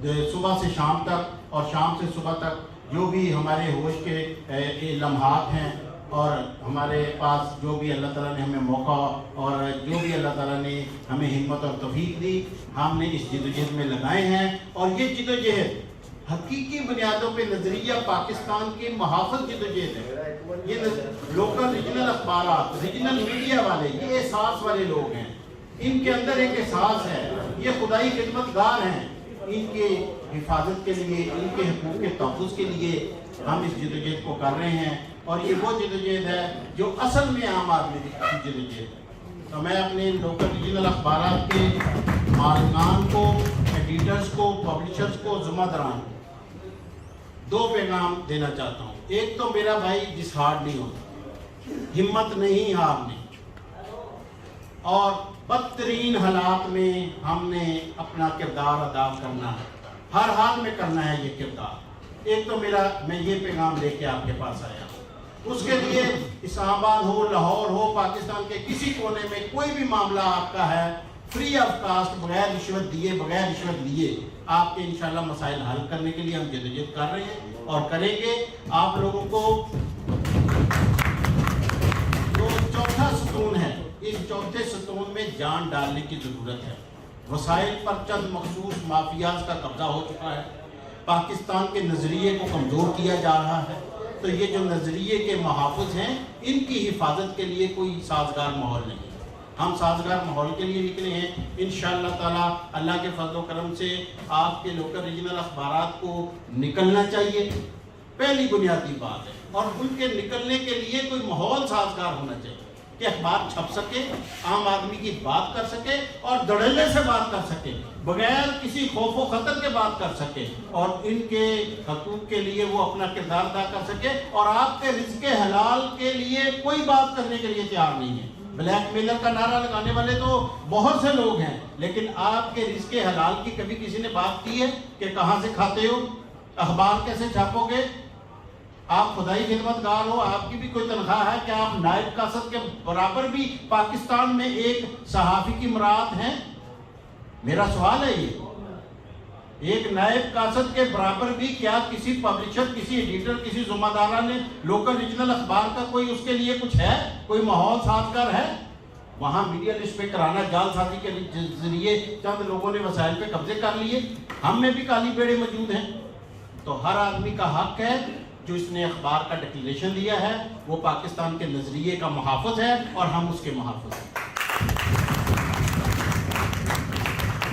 صبح سے شام تک اور شام سے صبح تک جو بھی ہمارے ہوش کے لمحات ہیں اور ہمارے پاس جو بھی اللہ تعالیٰ نے ہمیں موقع اور جو بھی اللہ تعالیٰ نے ہمیں ہمت اور توفیق دی، ہم نے اس جدوجہد میں لگائے ہیں. اور یہ جدوجہد حقیقی بنیادوں پہ نظریہ پاکستان کی محافظ جدوجہد ہے. یہ لوکل ریجنل اخبارات، ریجنل میڈیا والے، یہ احساس والے لوگ ہیں. ان کے اندر ایک احساس ہے، یہ خدائی خدمتگار ہیں. ان کے حفاظت کے لیے، ان کے حقوق کے تحفظ کے لیے ہم اس جدوجہد کو کر رہے ہیں. اور یہ وہ جدوجہد ہے جو اصل میں عام آدمی کی جدوجہد ہے. تو میں اپنے لوکل ریجنل اخبارات کے مالکان کو، ایڈیٹرز کو، پبلشرز کو، ذمہ داران دو پیغام دینا چاہتا ہوں. ایک تو میرا بھائی جس ہارڈ نہیں ہوتا، ہمت نہیں ہارنی، اور بدترین حالات میں ہم نے اپنا کردار ادا کرنا ہے، ہر حال میں کرنا ہے یہ کردار. ایک تو میں یہ پیغام لے کے آپ کے پاس آیا ہوں. اس کے لیے اسلام آباد ہو، لاہور ہو، پاکستان کے کسی کونے میں کوئی بھی معاملہ آپ کا ہے، فری آف کاسٹ، بغیر رشوت دیے، بغیر رشوت لیے آپ کے انشاءاللہ مسائل حل کرنے کے لیے ہم جدوجہد کر رہے ہیں اور کریں گے. آپ لوگوں کو جو چوتھا ستون ہے، اس چوتھے ستون میں جان ڈالنے کی ضرورت ہے. وسائل پر چند مخصوص مافیاز کا قبضہ ہو چکا ہے، پاکستان کے نظریے کو کمزور کیا جا رہا ہے. تو یہ جو نظریے کے محافظ ہیں، ان کی حفاظت کے لیے کوئی سازگار ماحول نہیں. ہم سازگار ماحول کے لیے نکلے ہیں. انشاءاللہ تعالی اللہ کے فضل و کرم سے آپ کے لوکل ریجنل اخبارات کو نکلنا چاہیے، پہلی بنیادی بات ہے. اور ان کے نکلنے کے لیے کوئی ماحول سازگار ہونا چاہیے کہ اخبار چھپ سکے، عام آدمی کی بات کر سکے اور دھڑلے سے بات کر سکے، بغیر کسی خوف و خطر کے بات کر سکے، اور ان کے حقوق کے لیے وہ اپنا کردار ادا کر سکے. اور آپ کے رزق حلال کے لیے کوئی بات کرنے کے لیے تیار نہیں ہے. بلیک میلر کا نعرہ لگانے والے تو بہت سے لوگ ہیں، لیکن آپ کے رزق حلال کی کبھی کسی نے بات کی ہے کہ کہاں سے کھاتے ہو، اخبار کیسے چھاپو گے؟ آپ خدائی خدمتگار ہو، آپ کی بھی کوئی تنخواہ ہے کہ آپ نائب قاصد کے برابر بھی پاکستان میں ایک صحافی کی مراعات ہیں؟ میرا سوال ہے یہ، ایک نائب قاصد کے برابر بھی کیا کسی پبلشر، کسی ایڈیٹر، کسی ذمہ دارہ نے لوکل ریجنل اخبار کا کوئی اس کے لیے کچھ ہے، کوئی ماحول سازگار ہے؟ وہاں میڈیا لسٹ پہ کرانا، جال سازی کے ذریعے چند لوگوں نے وسائل پہ قبضے کر لیے. ہم میں بھی کالی بیڑے موجود ہیں. تو ہر آدمی کا حق ہے جو اس نے اخبار کا ڈکلیریشن دیا ہے، وہ پاکستان کے نظریے کا محافظ ہے اور ہم اس کے محافظ ہیں.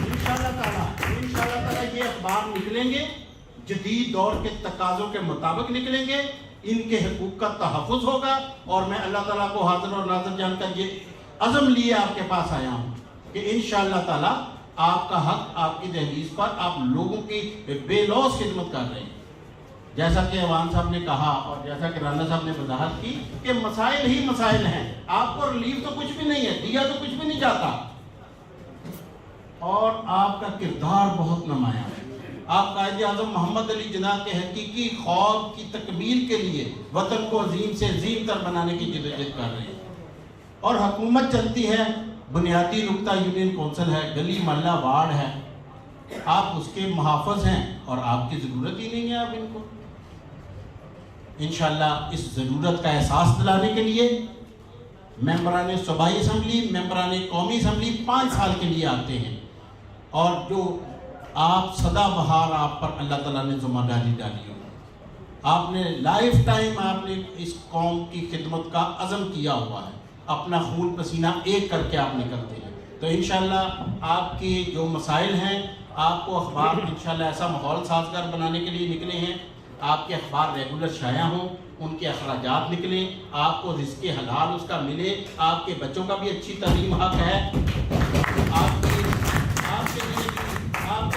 انشاءاللہ تعالیٰ یہ اخبار نکلیں گے، جدید دور کے تقاضوں کے مطابق نکلیں گے، ان کے حقوق کا تحفظ ہوگا. اور میں اللہ تعالیٰ کو حاضر اور ناظر جان کر یہ عزم لیے آپ کے پاس آیا ہوں کہ انشاءاللہ تعالیٰ آپ کا حق آپ کی دہلیز پر آپ لوگوں کی بے لوث خدمت کر رہے ہیں. جیسا کہ ایوان صاحب نے کہا اور جیسا کہ رانا صاحب نے وضاحت کی کہ مسائل ہی مسائل ہیں. آپ کو ریلیف تو کچھ بھی نہیں ہے، دیا تو کچھ بھی نہیں جاتا، اور آپ کا کردار بہت نمایاں ہے. آپ قائد اعظم محمد علی جناح کے حقیقی خواب کی تکمیل کے لیے وطن کو عظیم سے عظیم تر بنانے کی جدوجہد کر رہے ہیں. اور حکومت چلتی ہے، بنیادی نقطہ یونین کونسل ہے، گلی محلہ وارڈ ہے، آپ اس کے محافظ ہیں اور آپ کی ضرورت ہی نہیں ہے. آپ ان کو انشاءاللہ اس ضرورت کا احساس دلانے کے لیے ممبران صوبائی اسمبلی، ممبران قومی اسمبلی 5 سال کے لیے آتے ہیں. اور جو آپ سدا بہار آپ پر اللہ تعالیٰ نے ذمہ داری ڈالی ہو، آپ نے لائف ٹائم آپ نے اس قوم کی خدمت کا عزم کیا ہوا ہے، اپنا خون پسینہ ایک کر کے آپ نکلتے ہیں. تو انشاءاللہ آپ کے جو مسائل ہیں، آپ کو اخبار انشاءاللہ ایسا ماحول سازگار بنانے کے لیے نکلے ہیں. آپ کے اخبار ریگولر شائع ہوں، ان کے اخراجات نکلیں، آپ کو رزق حلال اس کا ملے، آپ کے بچوں کا بھی اچھی تعلیم حق ہے، آپ کے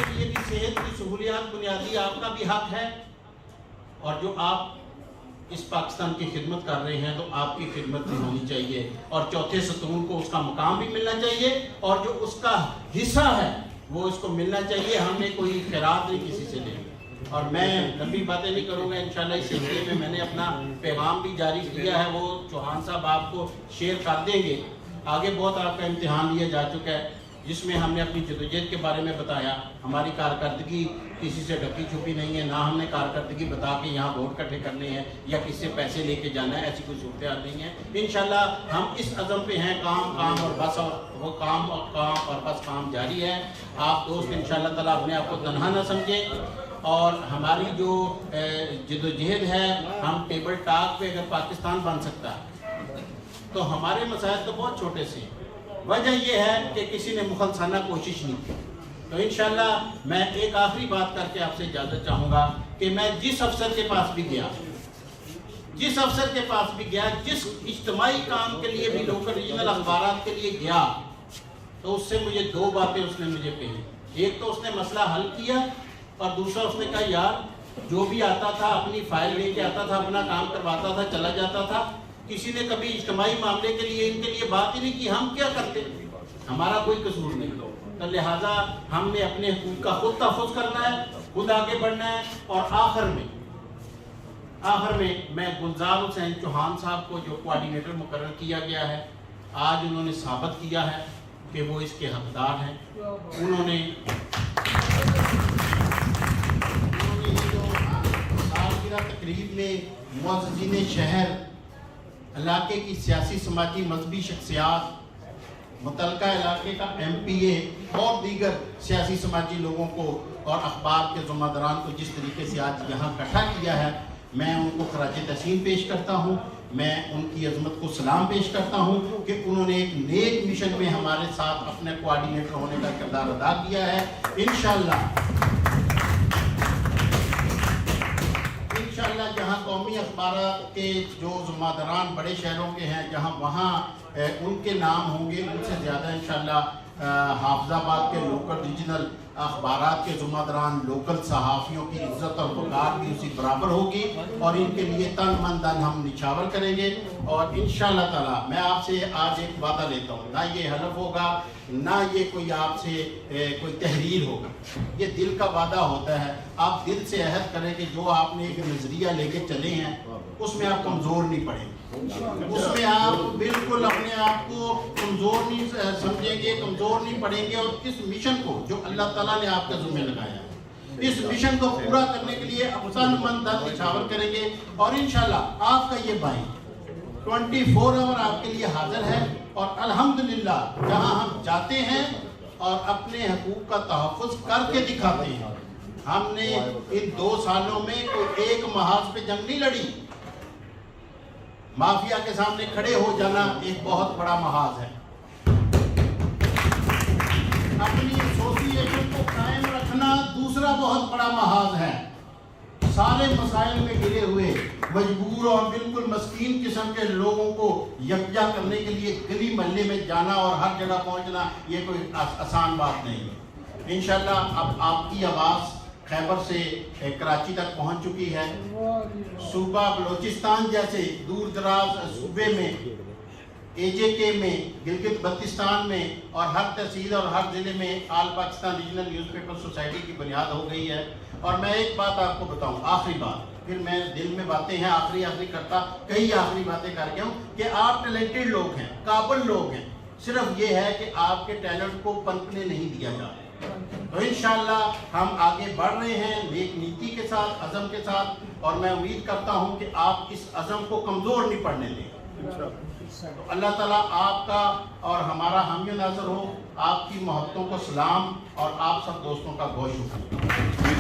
لیے بھی صحت کی سہولیات بنیادی آپ کا بھی حق ہے. اور جو آپ اس پاکستان کی خدمت کر رہے ہیں تو آپ کی خدمت بھی ہونی چاہیے، اور چوتھے ستون کو اس کا مقام بھی ملنا چاہیے، اور جو اس کا حصہ ہے وہ اس کو ملنا چاہیے. ہم نے کوئی خیرات نہیں کسی سے لے. اور میں لمبی باتیں نہیں کروں گا. انشاءاللہ اس سلسلے میں نے اپنا پیغام بھی جاری کیا ہے، وہ چوہان صاحب آپ کو شیئر کر دیں گے. آگے بہت آپ کا امتحان لیا جا چکا ہے. جس میں ہم نے اپنی جدوجہد کے بارے میں بتایا. ہماری کارکردگی کسی سے ڈکی چھپی نہیں ہے, نہ ہم نے کارکردگی بتا کے یہاں ووٹ اکٹھے کرنے ہیں یا کسی سے پیسے لے کے جانا ہے, ایسی کوئی صورتحال نہیں ہے. انشاءاللہ ہم اس عزم پہ ہیں, کام اور بس, اور وہ کام اور بس کام جاری ہے. آپ دوست انشاءاللہ تعالیٰ اپنے آپ کو تنہا نہ سمجھیں, اور ہماری جو جدوجہد ہے, ہم ٹیبل ٹاک پہ اگر پاکستان بن سکتا ہے تو ہمارے مسائل تو بہت چھوٹے سے ہیں. وجہ یہ ہے کہ کسی نے مخلصانہ کوشش نہیں کی. تو انشاءاللہ میں ایک آخری بات کر کے آپ سے اجازت چاہوں گا کہ میں جس افسر کے پاس بھی گیا, جس اجتماعی کام کے لیے بھی لوکل ریجنل اخبارات کے لیے گیا, تو اس سے مجھے دو باتیں اس نے مجھے کہی. ایک تو اس نے مسئلہ حل کیا, اور دوسرا اس نے کہا یار جو بھی آتا تھا اپنی فائل لے کے آتا تھا, اپنا کام کرواتا تھا, چلا جاتا تھا. کسی نے کبھی اجتماعی معاملے کے لیے ان کے لیے بات ہی نہیں کی. ہم کیا کرتے, ہمارا کوئی قصور نہیں. تو لہٰذا ہم نے اپنے حقوق کا خود تحفظ کرنا ہے, خود آگے بڑھنا ہے. اور آخر میں میں گلزار حسین چوہان صاحب کو جو کوآرڈینیٹر مقرر کیا گیا ہے, آج انہوں نے ثابت کیا ہے کہ وہ اس کے حقدار ہیں. انہوں نے یہ جو سالگرہ تقریب میں معززین شہر, علاقے کی سیاسی سماجی مذہبی شخصیات, متعلقہ علاقے کا MPA اور دیگر سیاسی سماجی لوگوں کو اور اخبار کے ذمہ داران کو جس طریقے سے آج یہاں اکٹھا کیا ہے, میں ان کو خراج تحسین پیش کرتا ہوں. میں ان کی عظمت کو سلام پیش کرتا ہوں کہ انہوں نے ایک نیک مشن میں ہمارے ساتھ اپنے کوآرڈینیٹر ہونے کا کردار ادا کیا ہے. انشاءاللہ جہاں قومی اخبارات کے جو ذمہ داران بڑے شہروں کے ہیں, جہاں وہاں ان کے نام ہوں گے, ان سے زیادہ انشاءاللہ حافظ آباد کے لوکل ریجنل اخبارات کے ذمہ داران, لوکل صحافیوں کی عزت اور وقار بھی اسی برابر ہوگی, اور ان کے لیے تن من دھن ہم نچھاور کریں گے. اور انشاءاللہ تعالیٰ میں آپ سے آج ایک وعدہ لیتا ہوں, نہ یہ حلف ہوگا, نہ یہ کوئی آپ سے کوئی تحریر ہوگا, یہ دل کا وعدہ ہوتا ہے. آپ دل سے عہد کریں کہ جو آپ نے ایک نظریہ لے کے چلے ہیں اس میں آپ کمزور نہیں پڑیں گے, اس میں آپ بالکل اپنے آپ کو کمزور نہیں سمجھیں گے, کمزور نہیں پڑیں گے. اور اس مشن کو جو اللہ تعالیٰ نے آپ کے ذمہ لگایا ہے, اس مشن کو پورا کرنے کے لیے تن من دھن نچھاور کریں گے. اور انشاءاللہ آپ کا یہ بھائی 24 آور آپ کے لیے حاضر ہے. اور الحمدللہ جہاں ہم جاتے ہیں اور اپنے حقوق کا تحفظ کر کے دکھاتے ہیں. ہم نے ان 2 سالوں میں کوئی ایک محاذ پہ جنگ نہیں لڑی. مافیا کے سامنے کھڑے ہو جانا ایک بہت بڑا محاذ ہے. اپنی ایسوسی ایشن کو قائم رکھنا دوسرا بہت بڑا محاذ ہے. سارے مسائل میں گرے ہوئے مجبور اور بالکل مسکین قسم کے لوگوں کو یکجا کرنے کے لیے گلی محلے میں جانا اور ہر جگہ پہنچنا یہ کوئی آسان بات نہیں ہے. انشاءاللہ اب آپ کی آواز خیبر سے کراچی تک پہنچ چکی ہے. صوبہ بلوچستان جیسے دور دراز صوبے میں, AJK میں, گلگت بلتستان میں اور ہر تحصیل اور ہر ضلع میں all Pakistan regional newspaper society کی بنیاد ہو گئی ہے. اور میں ایک بات آپ کو بتاؤں, آخری بات, پھر میں دل میں باتیں ہیں آخری کرتا, کئی آخری باتیں کر گیا ہوں کہ آپ ٹیلنٹڈ لوگ ہیں, قابل لوگ ہیں. صرف یہ ہے کہ آپ کے ٹیلنٹ کو پنپنے نہیں دیا جا رہا. تو انشاءاللہ ہم آگے بڑھ رہے ہیں نیک نیتی کے ساتھ, عزم کے ساتھ, اور میں امید کرتا ہوں کہ آپ اس عزم کو کمزور نہیں پڑنے دیں. تو اللہ تعالیٰ آپ کا اور ہمارا حامی ناظر ہو. آپ کی محبتوں کو سلام, اور آپ سب دوستوں کا بہت شکریہ.